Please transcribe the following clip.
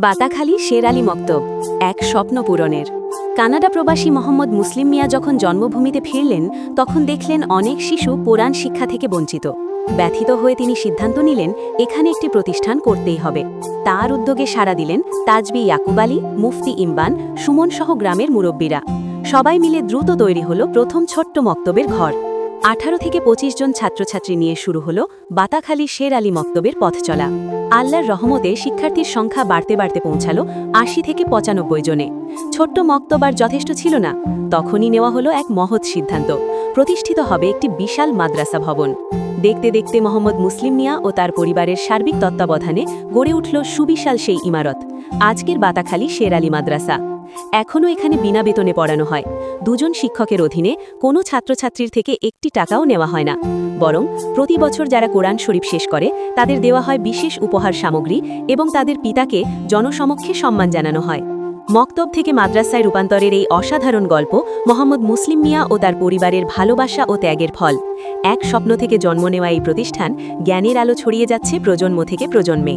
বাতাখালী শের আলী মক্তব, এক স্বপ্ন পূরণের। কানাডা প্রবাসী মোহাম্মদ মুসলিম মিয়া যখন জন্মভূমিতে ফিরলেন, তখন দেখলেন অনেক শিশু কোরআন শিক্ষা থেকে বঞ্চিত। ব্যথিত হয়ে তিনি সিদ্ধান্ত নিলেন এখানে একটি প্রতিষ্ঠান করতেই হবে। তার উদ্যোগে সাড়া দিলেন তাজবি ইয়াকুব আলী, মুফতি ইমবান, সুমন সহ গ্রামের মুরব্বীরা। সবাই মিলে দ্রুত তৈরি হলো প্রথম ছোট্ট মক্তবের ঘর। 18 থেকে 25 জন ছাত্রছাত্রী নিয়ে শুরু হলো বাতাখালী শের আলী মক্তবের পথ চলা। আল্লাহর রহমতে শিক্ষার্থীর সংখ্যা বাড়তে বাড়তে পৌঁছালো 80 থেকে 95 জনে। ছোট্ট মক্তব আর যথেষ্ট ছিল না, তখনই নেওয়া হলো এক মহৎ সিদ্ধান্ত। প্রতিষ্ঠিত হবে একটি বিশাল মাদ্রাসা ভবন। দেখতে দেখতে মোহাম্মদ মুসলিম মিয়া ও তার পরিবারের সার্বিক তত্ত্বাবধানে গড়ে উঠল সুবিশাল সেই ইমারত, আজকের বাতাখালী শের আলী মাদ্রাসা। এখনও এখানে বিনা বেতনে পড়ানো হয়। 2 জন শিক্ষকের অধীনে কোনো ছাত্রছাত্রীর থেকে একটি টাকাও নেওয়া হয় না, বরং প্রতি বছর যারা কোরআন শরীফ শেষ করে তাদের দেওয়া হয় বিশেষ উপহার সামগ্রী এবং তাদের পিতাকে জনসমক্ষে সম্মান জানানো হয়। মক্তব থেকে মাদ্রাসায় রূপান্তরের এই অসাধারণ গল্প মোহাম্মদ মুসলিম মিয়া ও তার পরিবারের ভালোবাসা ও ত্যাগের ফল। এক স্বপ্ন থেকে জন্ম নেওয়া এই প্রতিষ্ঠান জ্ঞানের আলো ছড়িয়ে যাচ্ছে প্রজন্ম থেকে প্রজন্মে।